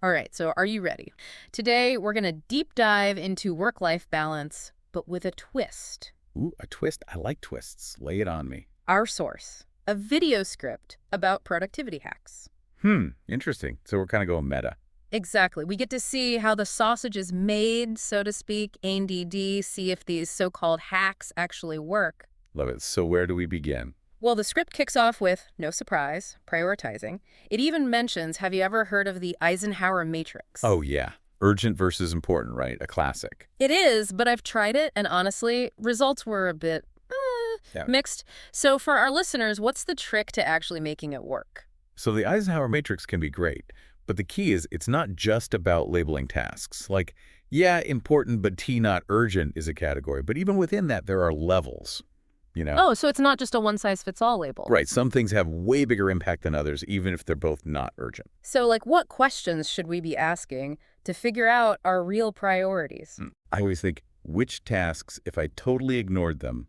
All right, so are you ready? Today, we're going to deep dive into work-life balance, but with a twist. Ooh, a twist. I like twists. Lay it on me. Our source, a video script about productivity hacks. Interesting. So we're kind of going meta. Exactly. We get to see how the sausage is made, so to speak, ANDD, see if these so-called hacks actually work. Love it. So where do we begin? Well, the script kicks off with, no surprise, prioritizing. It even mentions, have you ever heard of the Eisenhower matrix? Oh, yeah. Urgent versus important, right? A classic. It is, but I've tried it, and honestly, results were a bit Yeah. mixed. So for our listeners, what's the trick to actually making it work? So the Eisenhower matrix can be great, but the key is it's not just about labeling tasks. Like, yeah, important but T not urgent is a category, but even within that, there are levels, you know? Oh, so it's not just a one-size-fits-all label. Right. Some things have way bigger impact than others, even if they're both not urgent. So, like, what questions should we be asking to figure out our real priorities? I always think, which tasks, if I totally ignored them,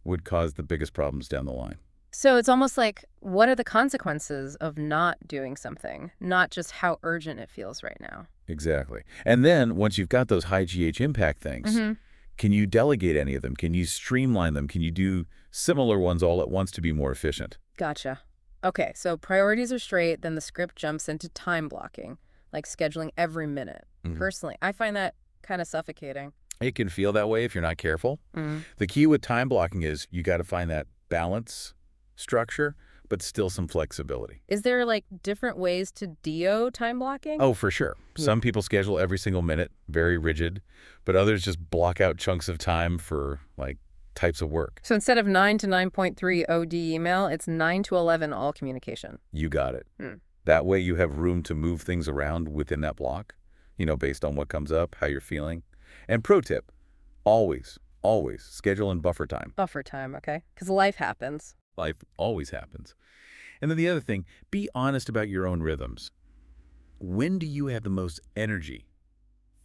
would cause the biggest problems down the line? So it's almost like, what are the consequences of not doing something, not just how urgent it feels right now? Exactly. And then once you've got those high GH impact things, Mm-hmm. can you delegate any of them? Can you streamline them? Can you do similar ones all at once to be more efficient? Gotcha. Okay, so priorities are straight, then the script jumps into time blocking, like scheduling every minute. Mhm. Personally, I find that kind of suffocating. It can feel that way if you're not careful. Mm. The key with time blocking is you got to find that balance structure, but still some flexibility. Is there like different ways to DO time blocking? Oh, for sure. Yeah. Some people schedule every single minute, very rigid, but others just block out chunks of time for like types of work. So instead of 9 to 9.3 OD email, it's 9 to 11 all communication. You got it. Hmm. That way you have room to move things around within that block, based on what comes up, how you're feeling. And pro tip, always schedule in buffer time. Buffer time, okay? Because life happens. Life always happens. And then the other thing, be honest about your own rhythms. When do you have the most energy?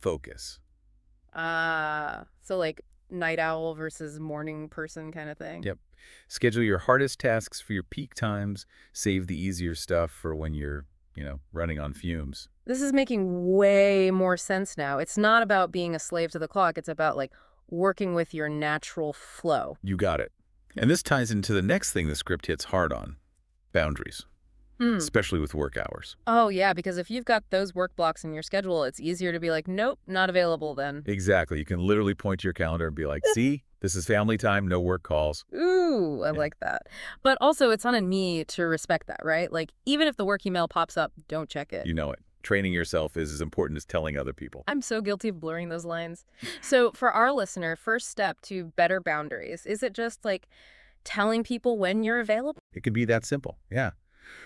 Focus. So like night owl versus morning person kind of thing. Yep. Schedule your hardest tasks for your peak times. Save the easier stuff for when you're, running on fumes. This is making way more sense now. It's not about being a slave to the clock. It's about like working with your natural flow. You got it. And this ties into the next thing the script hits hard on, boundaries, Hmm. especially with work hours. Oh, yeah, because if you've got those work blocks in your schedule, it's easier to be like, nope, not available then. Exactly. You can literally point to your calendar and be like, see, this is family time, no work calls. Ooh, I Yeah. like that. But also, it's on me to respect that, right? Like, even if the work email pops up, don't check it. You know it. Training yourself is as important as telling other people. I'm so guilty of blurring those lines. So, for our listener, first step to better boundaries, is it just like telling people when you're available? It can be that simple. Yeah.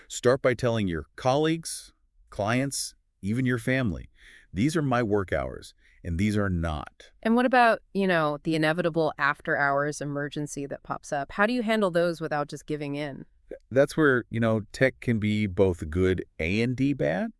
Start by telling your colleagues, clients, even your family, these are my work hours and these are not. And what about, the inevitable after hours emergency that pops up? How do you handle those without just giving in? That's where, tech can be both good and bad.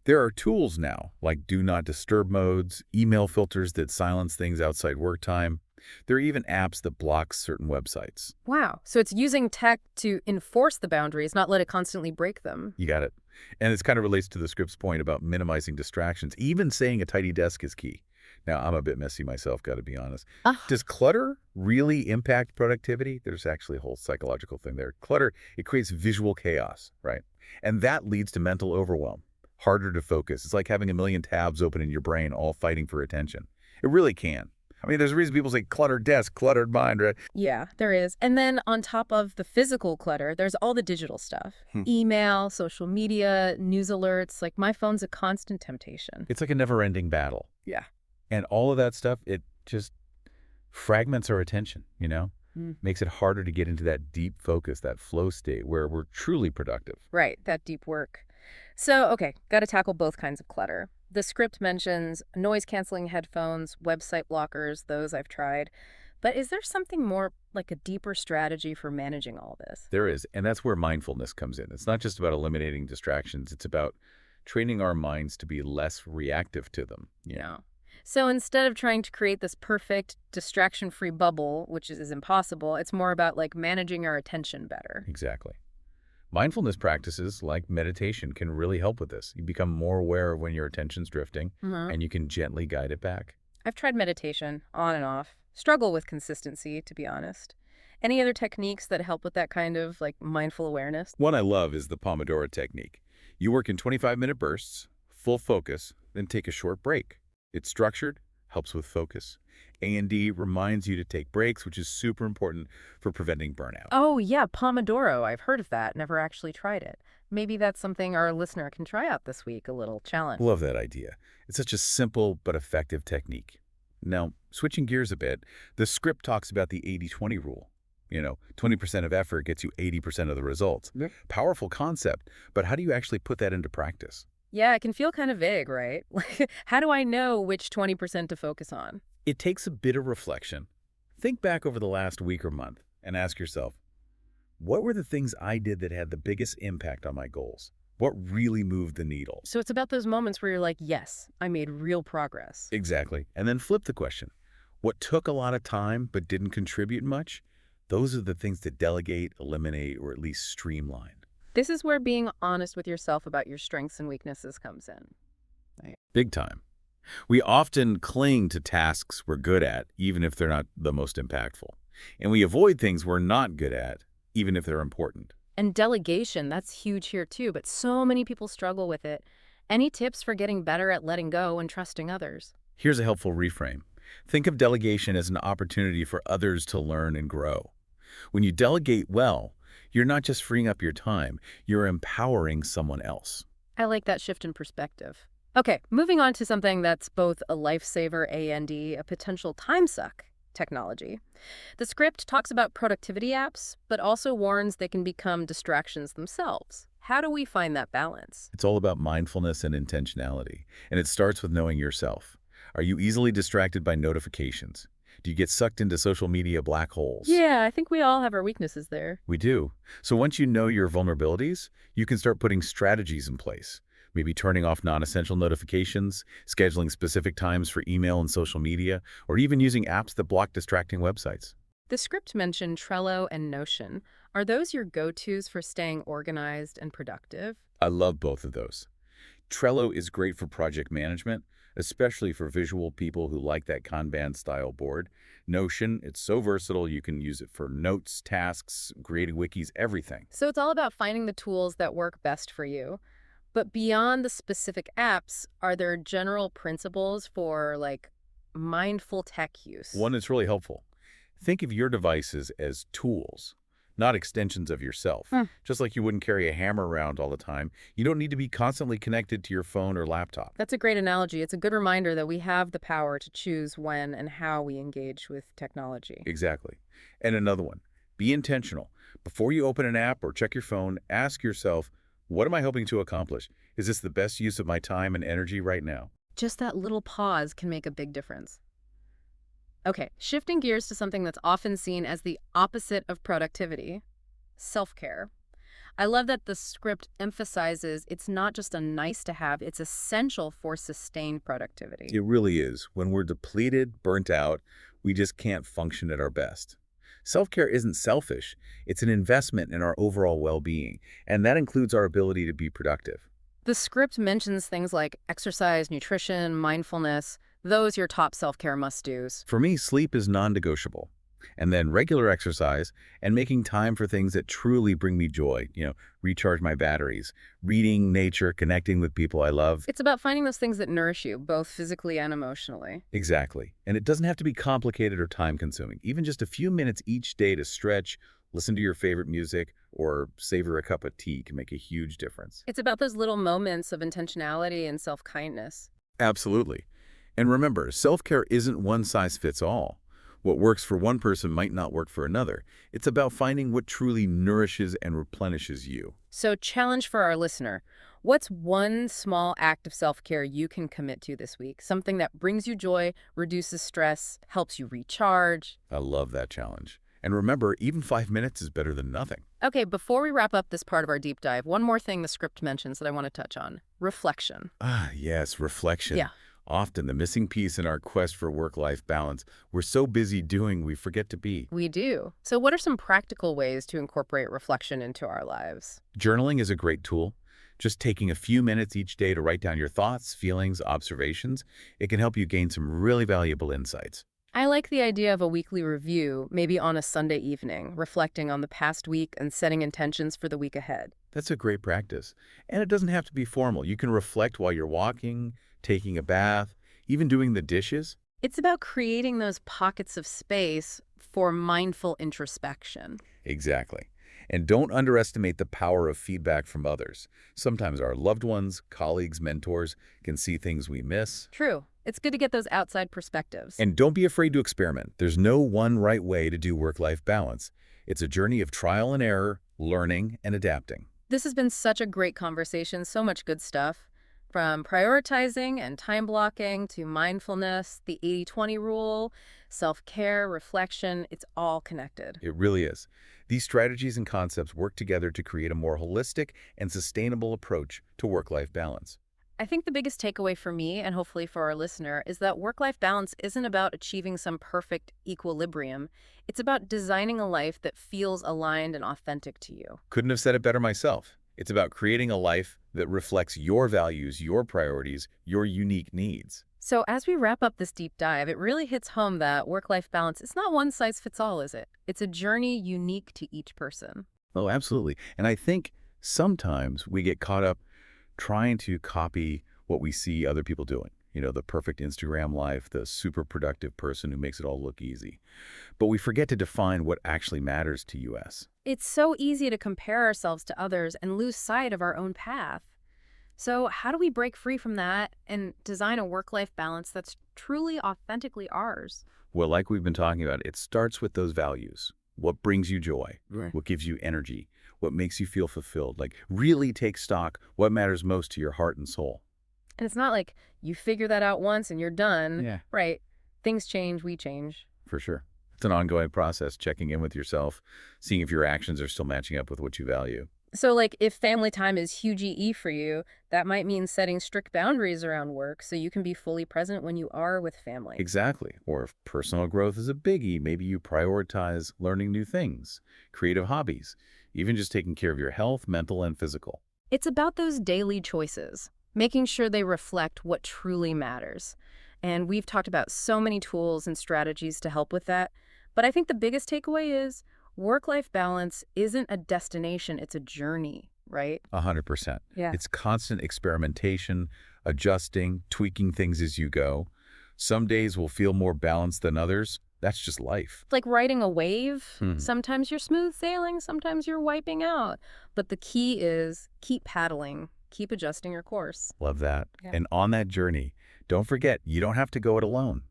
There are tools now like do not disturb modes, email filters that silence things outside work time. There are even apps that block certain websites. Wow. So it's using tech to enforce the boundaries, not let it constantly break them. You got it. And this kind of relates to the script's point about minimizing distractions. Even saying a tidy desk is key. Now, I'm a bit messy myself, got to be honest. Ah, Does clutter really impact productivity? There's actually a whole psychological thing there. Clutter, it creates visual chaos, right? And that leads to mental overwhelm, harder to focus. It's like having a million tabs open in your brain, all fighting for attention. It really can. I mean, there's a reason people say cluttered desk, cluttered mind, right? yeah, there is. And then on top of the physical clutter, there's all the digital stuff. Email, social media, news alerts. Like my phone's a constant temptation. It's like a never-ending battle. Yeah. And all of that stuff, it just fragments our attention, Mm. Makes it harder to get into that deep focus, that flow state where we're truly productive. Right, that deep work. So, okay, got to tackle both kinds of clutter. The script mentions noise-canceling headphones, website blockers, those I've tried. But is there something more, like a deeper strategy for managing all this? There is, and that's where mindfulness comes in. It's not just about eliminating distractions. It's about training our minds to be less reactive to them. Yeah. So instead of trying to create this perfect distraction-free bubble, which is impossible, it's more about like managing our attention better. Exactly. Mindfulness practices like meditation can really help with this. You become more aware of when your attention's drifting, Hmm. and you can gently guide it back. I've tried meditation on and off. Struggle with consistency, to be honest. Any other techniques that help with that kind of like mindful awareness? One I love is the Pomodoro technique. You work in 25-minute bursts, full focus, then take a short break. It's structured, helps with focus. A&D reminds you to take breaks, which is super important for preventing burnout. Oh, yeah, Pomodoro. I've heard of that, never actually tried it. Maybe that's something our listener can try out this week, a little challenge. Love that idea. It's such a simple but effective technique. Now, switching gears a bit, the script talks about the 80-20 rule. 20% of effort gets you 80% of the results. Yep. Powerful concept, but how do you actually put that into practice? Yeah, it can feel kind of vague, right? Like, how do I know which 20% to focus on? It takes a bit of reflection. Think back over the last week or month and ask yourself, what were the things I did that had the biggest impact on my goals? What really moved the needle? So it's about those moments where you're like, yes, I made real progress. Exactly. And then flip the question. What took a lot of time but didn't contribute much? Those are the things to delegate, eliminate, or at least streamline. This is where being honest with yourself about your strengths and weaknesses comes in. Right. Big time. We often cling to tasks we're good at, even if they're not the most impactful. And we avoid things we're not good at, even if they're important. And delegation, that's huge here too, but so many people struggle with it. Any tips for getting better at letting go and trusting others? Here's a helpful reframe. Think of delegation as an opportunity for others to learn and grow. When you delegate well, you're not just freeing up your time, you're empowering someone else. I like that shift in perspective. Okay, moving on to something that's both a lifesaver and a potential time suck, technology. The script talks about productivity apps, but also warns they can become distractions themselves. How do we find that balance? It's all about mindfulness and intentionality, and it starts with knowing yourself. Are you easily distracted by notifications? Do you get sucked into social media black holes? Yeah, I think we all have our weaknesses there. We do. So once you know your vulnerabilities, you can start putting strategies in place. Maybe turning off non-essential notifications, scheduling specific times for email and social media, or even using apps that block distracting websites. The script mentioned Trello and Notion. Are those your go-tos for staying organized and productive? I love both of those. Trello is great for project management, especially for visual people who like that Kanban-style board. Notion, it's so versatile you can use it for notes, tasks, creating wikis, everything. So it's all about finding the tools that work best for you. But beyond the specific apps, are there general principles for like mindful tech use? One that's really helpful. Think of your devices as tools, not extensions of yourself. Hmm. Just like you wouldn't carry a hammer around all the time, you don't need to be constantly connected to your phone or laptop. That's a great analogy. It's a good reminder that we have the power to choose when and how we engage with technology. Exactly. And another one, be intentional. Before you open an app or check your phone, ask yourself, what am I hoping to accomplish? Is this the best use of my time and energy right now? Just that little pause can make a big difference. Okay, shifting gears to something that's often seen as the opposite of productivity, self-care. I love that the script emphasizes it's not just a nice to have, it's essential for sustained productivity. It really is. When we're depleted, burnt out, we just can't function at our best. Self-care isn't selfish. It's an investment in our overall well-being, and that includes our ability to be productive. The script mentions things like exercise, nutrition, mindfulness, those your top self-care must-dos. For me, sleep is non-negotiable. And then regular exercise and making time for things that truly bring me joy, recharge my batteries, reading, nature, connecting with people I love. It's about finding those things that nourish you, both physically and emotionally. Exactly. And it doesn't have to be complicated or time-consuming. Even just a few minutes each day to stretch, listen to your favorite music, or savor a cup of tea can make a huge difference. It's about those little moments of intentionality and self-kindness. Absolutely. And remember, self-care isn't one size fits all. What works for one person might not work for another. It's about finding what truly nourishes and replenishes you. So, challenge for our listener. What's one small act of self-care you can commit to this week? Something that brings you joy, reduces stress, helps you recharge. I love that challenge. And remember, even 5 minutes is better than nothing. Okay, before we wrap up this part of our deep dive, one more thing the script mentions that I want to touch on. Reflection. Ah, yes, reflection. Yeah. Often the missing piece in our quest for work-life balance, we're so busy doing we forget to be. We do. So what are some practical ways to incorporate reflection into our lives? Journaling is a great tool. Just taking a few minutes each day to write down your thoughts, feelings, observations, it can help you gain some really valuable insights. I like the idea of a weekly review, maybe on a Sunday evening, reflecting on the past week and setting intentions for the week ahead. That's a great practice. And it doesn't have to be formal. You can reflect while you're walking, taking a bath, even doing the dishes. It's about creating those pockets of space for mindful introspection. Exactly. And don't underestimate the power of feedback from others. Sometimes our loved ones, colleagues, mentors can see things we miss. True. It's good to get those outside perspectives. And don't be afraid to experiment. There's no one right way to do work-life balance. It's a journey of trial and error, learning and adapting. This has been such a great conversation, so much good stuff. From prioritizing and time blocking to mindfulness, the 80-20 rule, self-care, reflection, it's all connected. It really is. These strategies and concepts work together to create a more holistic and sustainable approach to work-life balance. I think the biggest takeaway for me, and hopefully for our listener, is that work-life balance isn't about achieving some perfect equilibrium. It's about designing a life that feels aligned and authentic to you. Couldn't have said it better myself. It's about creating a life that reflects your values, your priorities, your unique needs. So as we wrap up this deep dive, it really hits home that work-life balance is not one size fits all, is it? It's a journey unique to each person. Oh, absolutely. And I think sometimes we get caught up trying to copy what we see other people doing. You know, the perfect Instagram life, the super productive person who makes it all look easy. But we forget to define what actually matters to us. It's so easy to compare ourselves to others and lose sight of our own path. So how do we break free from that and design a work-life balance that's truly authentically ours? Well, like we've been talking about, it starts with those values. What brings you joy? Right. What gives you energy? What makes you feel fulfilled? Like, really take stock what matters most to your heart and soul. And it's not like you figure that out once and you're done. Yeah. Right. Things change, we change. For sure. It's an ongoing process, checking in with yourself, seeing if your actions are still matching up with what you value. So like if family time is huge EE for you, that might mean setting strict boundaries around work so you can be fully present when you are with family. Exactly. Or if personal growth is a biggie, maybe you prioritize learning new things, creative hobbies, even just taking care of your health, mental and physical. It's about those daily choices, making sure they reflect what truly matters. And we've talked about so many tools and strategies to help with that. But I think the biggest takeaway is work-life balance isn't a destination, it's a journey, right? 100%. Yeah. It's constant experimentation, adjusting, tweaking things as you go. Some days will feel more balanced than others. That's just life. It's like riding a wave. Hmm. Sometimes you're smooth sailing, sometimes you're wiping out. But the key is keep paddling, keep adjusting your course. Love that. Yeah. And on that journey, don't forget, you don't have to go it alone.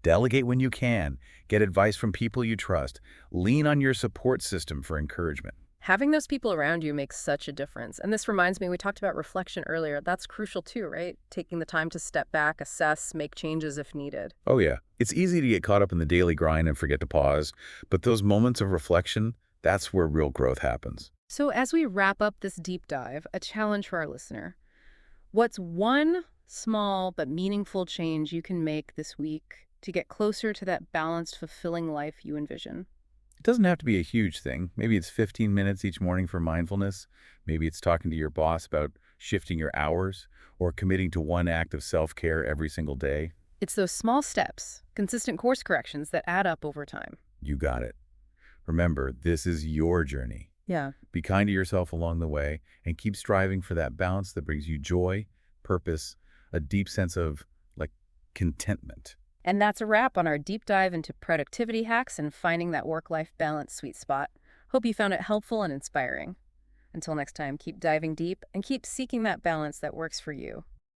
Delegate when you can. Get advice from people you trust. Lean on your support system for encouragement. Having those people around you makes such a difference. And this reminds me, we talked about reflection earlier. That's crucial too, right? Taking the time to step back, assess, make changes if needed. Oh yeah, it's easy to get caught up in the daily grind and forget to pause. But those moments of reflection, that's where real growth happens. So as we wrap up this deep dive, a challenge for our listener. What's one small but meaningful change you can make this week to get closer to that balanced, fulfilling life you envision? It doesn't have to be a huge thing. Maybe it's 15 minutes each morning for mindfulness. Maybe it's talking to your boss about shifting your hours or committing to one act of self-care every single day. It's those small steps, consistent course corrections that add up over time. You got it. Remember, this is your journey. Yeah. Be kind to yourself along the way and keep striving for that balance that brings you joy, purpose, a deep sense of, contentment. And that's a wrap on our deep dive into productivity hacks and finding that work-life balance sweet spot. Hope you found it helpful and inspiring. Until next time, keep diving deep and keep seeking that balance that works for you.